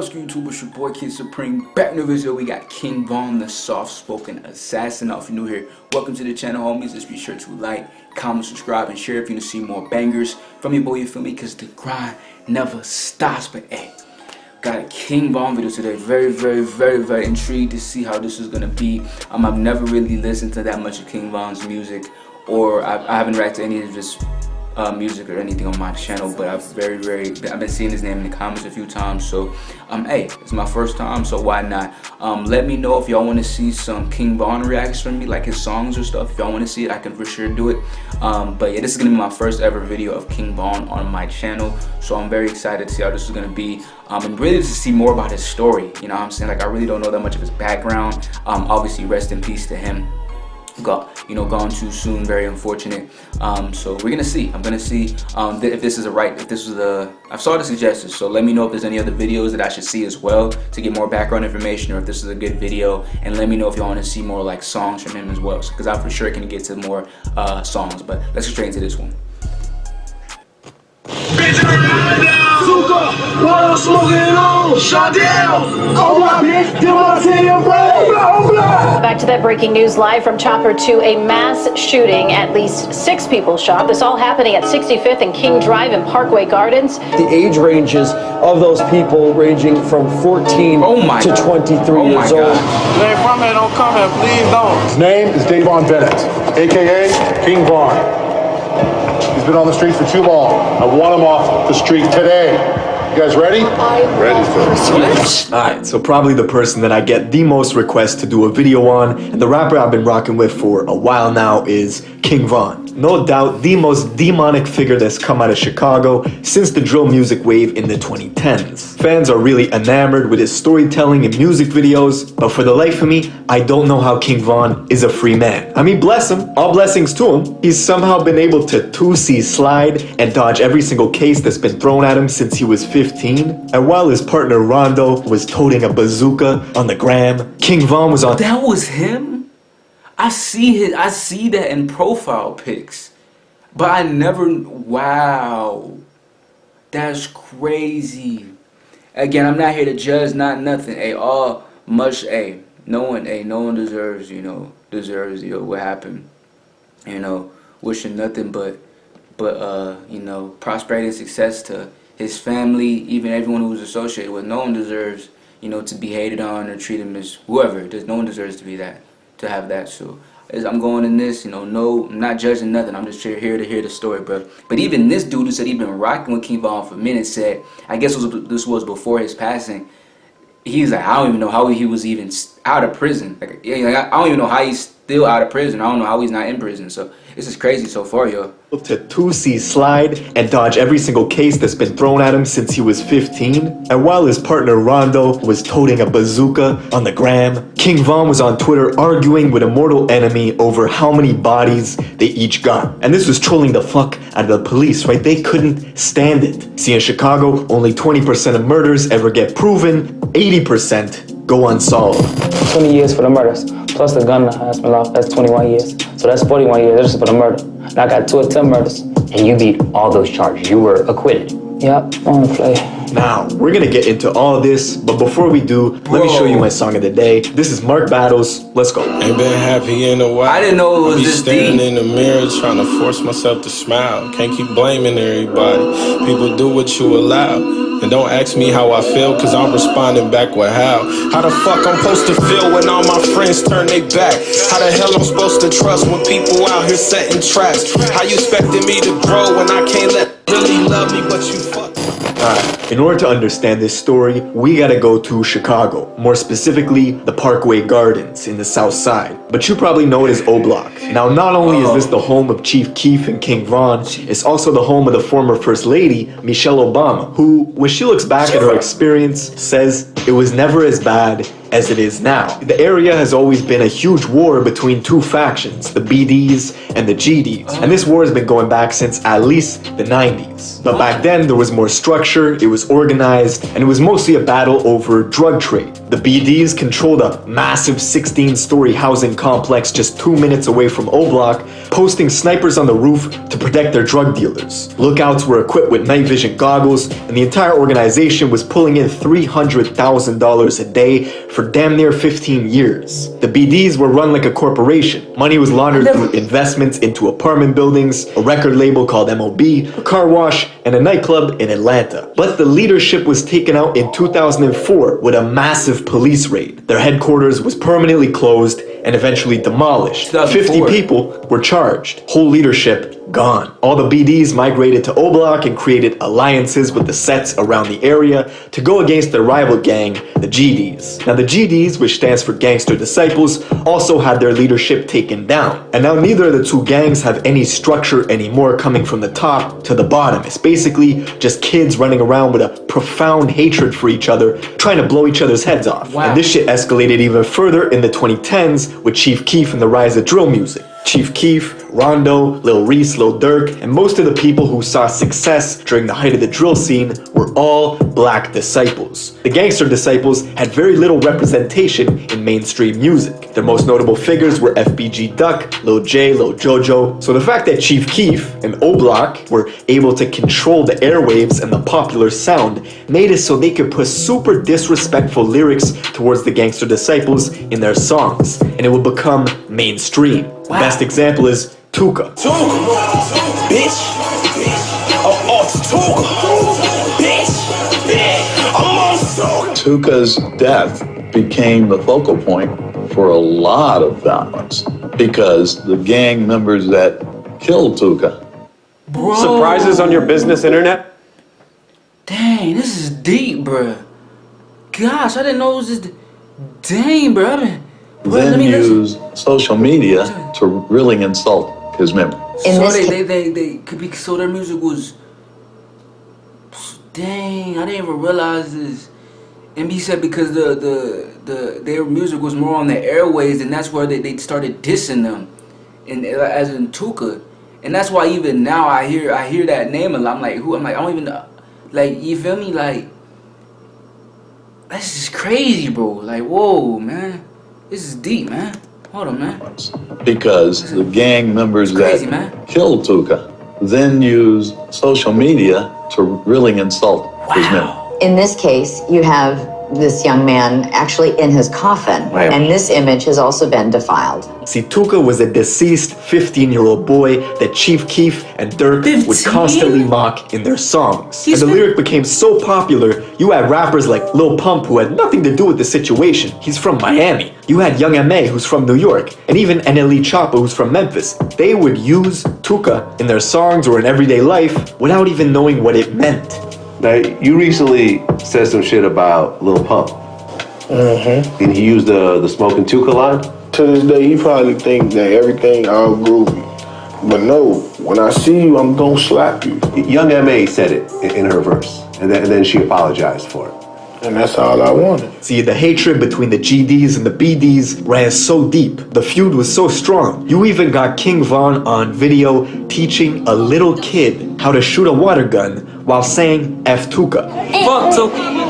What's good, YouTube? It's your boy KingSupreme. Back in the video, we got King Von, the soft-spoken assassin. Now, if you're new here, welcome to the channel, homies. Just be sure to like, comment, subscribe, and share if you want to see more bangers from your boy. You feel me? Because the grind never stops. But hey, got a King Von video today. Very intrigued to see how this is gonna be. I've never really listened to that much of King Von's music, or I haven't reacted to any of his music or anything on my channel, but I've been seeing his name in the comments a few times. So hey, it's my first time, so why not? Let me know if y'all want to see some King Von reacts from me, like his songs or stuff. If y'all want to see it, I can for sure do it. But yeah, this is gonna be my first ever video of King Von on my channel, so I'm very excited to see how this is gonna be, and really to see more about his story. You know what I'm saying? Like, I really don't know that much of his background. Obviously, rest in peace to him. Gone too soon, very unfortunate. So we're gonna see. I'm gonna see if this is I saw the suggestions, so let me know if there's any other videos that I should see as well to get more background information, or if this is a good video, and let me know if y'all want to see more like songs from him as well, because I for sure can get to more songs. But let's get straight into this one. Back to that breaking news live from Chopper to a mass shooting. At least 6 people shot. This all happening at 65th and King Drive in Parkway Gardens. The age ranges of those people ranging from 14 to 23 years old. You ain't from here, don't come here, please don't. His name is Davon Bennett, aka King Von. He's been on the streets for too long. I want him off the street today. You guys ready? Ready, sir. Alright, so probably the person that I get the most requests to do a video on, and the rapper I've been rocking with for a while now, is King Von. No doubt the most demonic figure that's come out of Chicago since the drill music wave in the 2010s. Fans are really enamored with his storytelling and music videos, but for the life of me, I don't know how King Von is a free man. I mean, bless him, all blessings to him. He's somehow been able to 2C slide and dodge every single case that's been thrown at him since he was 15. And while his partner Rondo was toting a bazooka on the gram, King Von was on— That was him? I see that in profile pics, but I never— wow, that's crazy. Again, I'm not here to judge, not nothing. No one deserves, what happened. Wishing nothing but prosperity and success to his family, even everyone who was associated with. No one deserves, to be hated on or treated as whoever. No one deserves to be that. To have that. So as I'm going in this, no, I'm not judging nothing. I'm just here to hear the story, bro. But even this dude who said he'd been rocking with King Von for minutes said, I guess this was before his passing, he's like, I don't even know how he was even out of prison. I don't even know how he's still out of prison. I don't know how he's not in prison. So this is crazy so far, yo. To 2C slide and dodge every single case that's been thrown at him since he was 15. And while his partner Rondo was toting a bazooka on the gram, King Von was on Twitter arguing with a mortal enemy over how many bodies they each got. And this was trolling the fuck out of the police, right? They couldn't stand it. See, in Chicago, only 20% of murders ever get proven, 80% go unsolved. 20 years for the murders, plus the gun enhancement law, that's 21 years. So that's 41 years just for the murder. And I got 2 attempt murders. And you beat all those charges. You were acquitted. Yep, on the play. Now, we're gonna get into all of this, but before we do, let me show you my song of the day. This is Mark Battles. Let's go. Ain't been happy in a while. I didn't know it was this staring deep. in the mirror, trying to force myself to smile. Can't keep blaming everybody. People do what you allow. And don't ask me how I feel, cause I'm responding back with how. How the fuck I'm supposed to feel when all my friends turn their back? How the hell I'm supposed to trust when people out here setting traps? How you expecting me to grow when I can't let really love me, but you fuck? Alright, in order to understand this story, we gotta go to Chicago, more specifically the Parkway Gardens in the South Side, but you probably know it as O Block. Now, not only is this the home of Chief Keef and King Von, it's also the home of the former First Lady, Michelle Obama, who, when she looks back at her experience, says it was never as bad as it is now. The area has always been a huge war between two factions, the BDs and the GDs. And this war has been going back since at least the 90s. But back then there was more structure, it was organized, and it was mostly a battle over drug trade. The BDs controlled a massive 16-story housing complex just 2 minutes away from O-Block, posting snipers on the roof to protect their drug dealers. Lookouts were equipped with night vision goggles, and the entire organization was pulling in $300,000 a day for damn near 15 years. The BDs were run like a corporation. Money was laundered through investments into apartment buildings, a record label called MOB, a car wash, and a nightclub in Atlanta. But the leadership was taken out in 2004 with a massive police raid. Their headquarters was permanently closed and eventually demolished. 50 people were charged. Whole leadership gone. All the BDs migrated to O-Block and created alliances with the sets around the area to go against their rival gang, the GDs. Now the GDs, which stands for Gangster Disciples, also had their leadership taken down. And now neither of the two gangs have any structure anymore coming from the top to the bottom. It's basically just kids running around with a profound hatred for each other, trying to blow each other's heads off. Wow. And this shit escalated even further in the 2010s with Chief Keef and the rise of drill music. Chief Keef, Rondo, Lil Reese, Lil Durk, and most of the people who saw success during the height of the drill scene were all black disciples. The Gangster Disciples had very little representation in mainstream music. Their most notable figures were FBG Duck, Lil J, Lil Jojo. So the fact that Chief Keef and O-Block were able to control the airwaves and the popular sound made it so they could put super disrespectful lyrics towards the Gangster Disciples in their songs, and it would become mainstream. The best example is Tuka. Bitch, I'm off Tuka. Bitch, I'm on Tuka. Tuka's death became the focal point for a lot of violence because the gang members that killed Tuka. Bro. Surprises on your business internet? Dang, this is deep, bruh. Gosh, I didn't know it was this. Dang, bruh. Then use social media to really insult his memory. So their music was, dang, I didn't even realize this. And he said because their music was more on the airways, and that's where they started dissing them, and as in Tuka, and that's why even now I hear that name a lot. I'm like, who? I'm like, I don't even know. Like, you feel me? Like, that's just crazy, bro. Like, whoa, man. This is deep, man. Hold on, man. Because the gang members that killed Tuka then use social media to really insult his memory. In this case, you have this young man actually in his coffin, and this image has also been defiled. See, Tuka was a deceased 15-year-old boy that Chief Keef and Durk would constantly mock in their songs. And the lyric became so popular, you had rappers like Lil Pump who had nothing to do with the situation. He's from Miami. You had Young M.A. who's from New York, and even NLE Choppa who's from Memphis. They would use Tuka in their songs or in everyday life without even knowing what it meant. Now, you recently said some shit about Lil Pump. And he used the Smoking Tuka line? To this day, he probably thinks that everything all groovy. But no, when I see you, I'm gonna slap you. Young M.A. said it in her verse, and then she apologized for it. And that's all I wanted. See, the hatred between the GDs and the BDs ran so deep. The feud was so strong. You even got King Von on video teaching a little kid how to shoot a water gun while saying F Tuka. Fuck Tuka.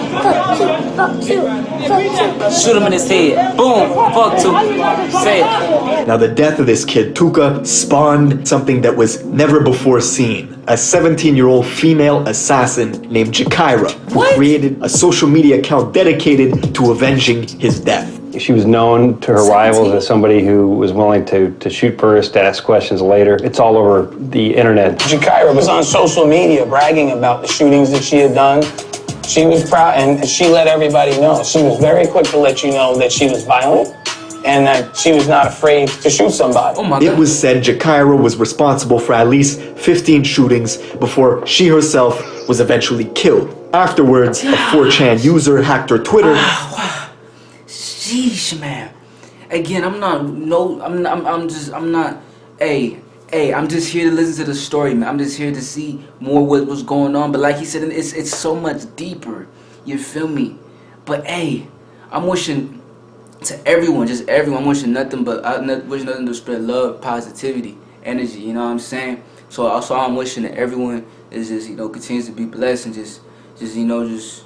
Fuck Tuka. Shoot him in his head. Boom. Fuck Tuka. Say it. Now the death of this kid, Tuka, spawned something that was never before seen. A 17-year-old female assassin named Jakira, who created a social media account dedicated to avenging his death. She was known to her rivals as somebody who was willing to shoot first, ask questions later. It's all over the internet. Jakira was on social media bragging about the shootings that she had done. She was proud, and she let everybody know. She was very quick to let you know that she was violent and that she was not afraid to shoot somebody. It was said Jakira was responsible for at least 15 shootings before she herself was eventually killed. Afterwards, a 4chan user hacked her Twitter. Sheesh, man. Again, I'm just here to listen to the story, man. I'm just here to see more what was going on. But like he said, it's so much deeper. You feel me? But hey, I'm wishing to everyone, just everyone. I'm wishing nothing but wishing nothing to spread love, positivity, energy. You know what I'm saying? So also I'm wishing that everyone is just, you know, continues to be blessed and just you know, just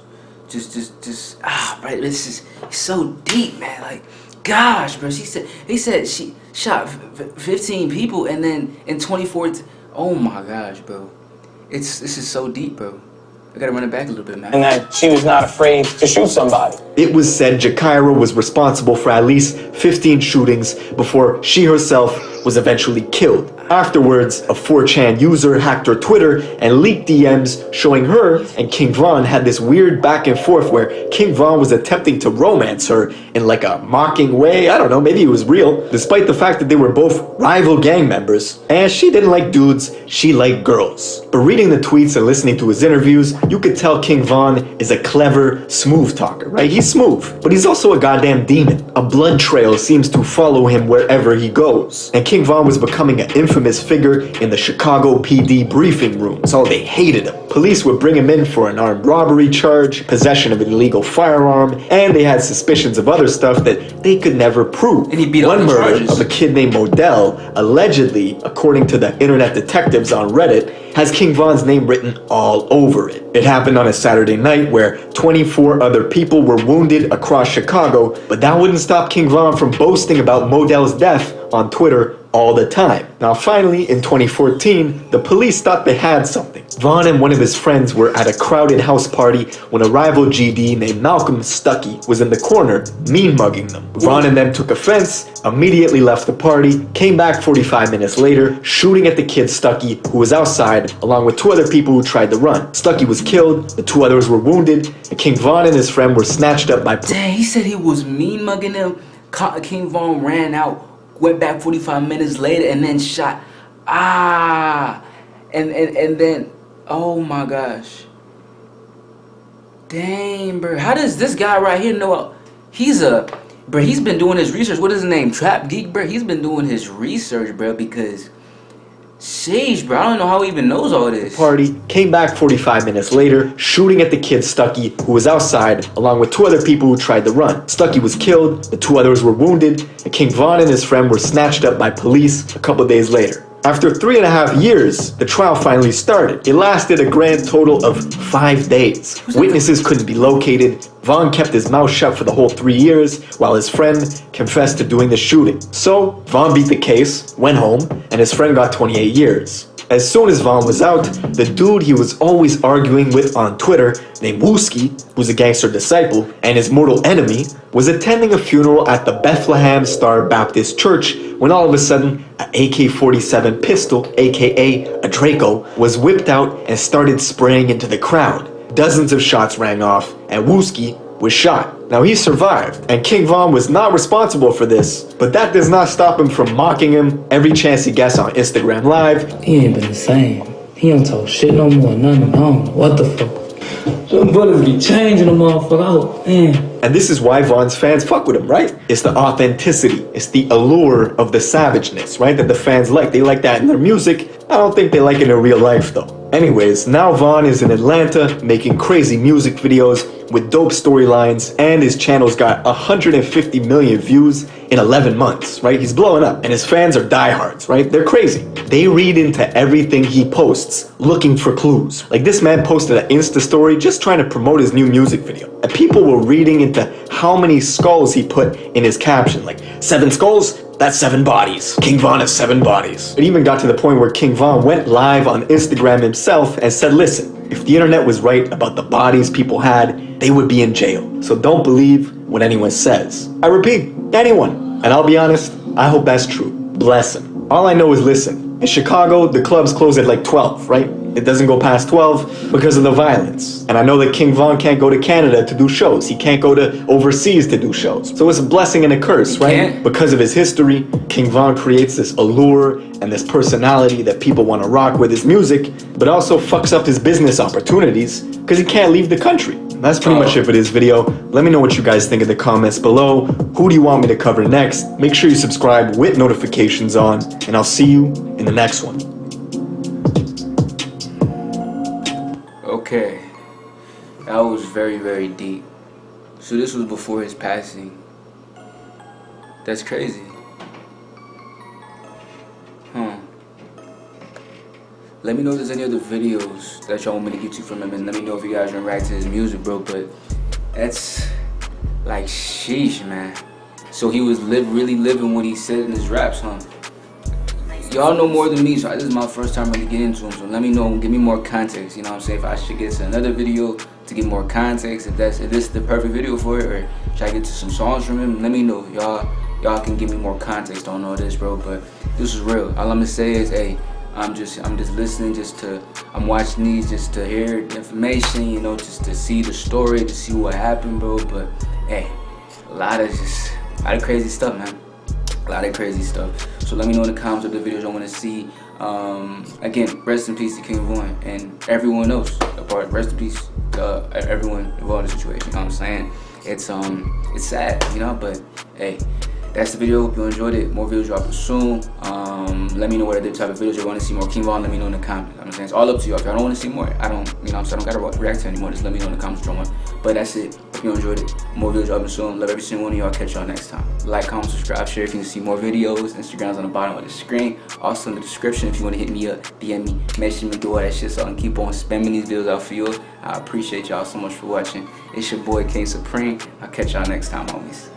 bro, this is so deep, man. Like, gosh, bro. He said she shot 15 people, and then in 2014. Oh my gosh, bro. This is so deep, bro. I gotta run it back a little bit, man. And that she was not afraid to shoot somebody. It was said Jakira was responsible for at least 15 shootings before she herself was eventually killed. Afterwards, a 4chan user hacked her Twitter and leaked DMs showing her and King Von had this weird back and forth where King Von was attempting to romance her in like a mocking way. I don't know, maybe it was real, despite the fact that they were both rival gang members. And she didn't like dudes, she liked girls. But reading the tweets and listening to his interviews, you could tell King Von is a clever, smooth talker, right? He's smooth, but he's also a goddamn demon. A blood trail seems to follow him wherever he goes. And King Von was becoming an infamous figure in the Chicago PD briefing room, so they hated him. Police would bring him in for an armed robbery charge, possession of an illegal firearm, and they had suspicions of other stuff that they could never prove. And he beat One all the murder charges of a kid named Modell, allegedly, according to the internet detectives on Reddit, has King Von's name written all over it. It happened on a Saturday night where 24 other people were wounded across Chicago, but that wouldn't stop King Von from boasting about Modell's death on Twitter all the time. Now finally, in 2014, the police thought they had something. Von and one of his friends were at a crowded house party when a rival GD named Malcolm Stuckey was in the corner mean mugging them. Von and them took offense, immediately left the party, came back 45 minutes later, shooting at the kid Stuckey, who was outside, along with 2 other people who tried to run. Stuckey was killed, the 2 others were wounded, and King Von and his friend were snatched up by police. Dang, he said he was mean mugging them. King Von ran out, went back 45 minutes later, and then shot. And then, oh my gosh. Dang, bro. How does this guy right here know? He's been doing his research. What is his name? Trap Geek, bro. He's been doing his research, bro, because sheesh, bro. I don't know how he even knows all this. Party, came back 45 minutes later, shooting at the kid Stuckey, who was outside, along with 2 other people who tried to run. Stuckey was killed, the 2 others were wounded, and King Von and his friend were snatched up by police a couple days later. After 3.5 years, the trial finally started. It lasted a grand total of 5 days. Witnesses couldn't be located. Von kept his mouth shut for the whole 3 years, while his friend confessed to doing the shooting. So, Von beat the case, went home, and his friend got 28 years. As soon as Von was out, the dude he was always arguing with on Twitter, named Wooski, who's a gangster disciple, and his mortal enemy, was attending a funeral at the Bethlehem Star Baptist Church when all of a sudden, an AK-47 pistol, aka a Draco, was whipped out and started spraying into the crowd. Dozens of shots rang off, and Wooski was shot. Now he survived, and King Von was not responsible for this, but that does not stop him from mocking him every chance he gets on Instagram Live. He ain't been the same. He don't talk shit no more, nothing. I don't know what the fuck. Some brothers be changing the motherfucker out, man. And this is why Von's fans fuck with him, right? It's the authenticity, it's the allure of the savageness, right? That the fans like. They like that in their music. I don't think they like it in real life though. Anyways, now Von is in Atlanta making crazy music videos with dope storylines, and his channel's got 150 million views in 11 months, right? He's blowing up, and his fans are diehards, right? They're crazy. They read into everything he posts, looking for clues. Like this man posted an Insta story just trying to promote his new music video, and people were reading into how many skulls he put in his caption, like 7 skulls? That's 7 bodies. King Von has 7 bodies. It even got to the point where King Von went live on Instagram himself and said, listen, if the internet was right about the bodies people had, they would be in jail. So don't believe what anyone says. I repeat, anyone. And I'll be honest, I hope that's true. Bless him. All I know is listen, in Chicago, the clubs close at like 12, right? It doesn't go past 12 because of the violence. And I know that King Von can't go to Canada to do shows. He can't go to overseas to do shows. So it's a blessing and a curse, right? Because of his history, King Von creates this allure and this personality that people want to rock with his music, but also fucks up his business opportunities because he can't leave the country. That's pretty much it for this video. Let me know what you guys think in the comments below. Who do you want me to cover next? Make sure you subscribe with notifications on, and I'll see you in the next one. Okay, that was very, very deep. So this was before his passing. That's crazy. Let me know if there's any other videos that y'all want me to get to from him, and let me know if you guys are reacting to his music, bro. But that's like, sheesh, man. So he was really living what he said in his raps, huh? Y'all know more than me, so this is my first time really getting into him. So let me know, give me more context. You know what I'm saying? If I should get to another video to get more context, if this is the perfect video for it, or should I get to some songs from him? Let me know. Y'all can give me more context on all this, bro. But this is real. All I'm gonna say is, hey, I'm just listening, I'm watching these just to hear the information, you know, just to see the story, to see what happened, bro. But hey, a lot of crazy stuff, man. A lot of crazy stuff. So let me know in the comments of the videos I want to see. Again, rest in peace to King Von and everyone else. Rest in peace to everyone involved in the situation. You know what I'm saying? It's sad, you know, but hey. That's the video. Hope you enjoyed it. More videos dropping soon. Let me know what other type of videos you want to see more. King Von, let me know in the comments. You know what I'm saying? It's all up to you. If y'all don't want to see more, I don't gotta react to anymore. Just let me know in the comments what you want. But that's it. Hope you enjoyed it. More videos dropping soon. Love every single one of y'all. Catch y'all next time. Like, comment, subscribe, share if you want to see more videos. Instagram's on the bottom of the screen. Also in the description if you want to hit me up, DM me, message me, do all that shit so I can keep on spamming these videos out for you. I appreciate y'all so much for watching. It's your boy KingSupreme. I'll catch y'all next time, homies.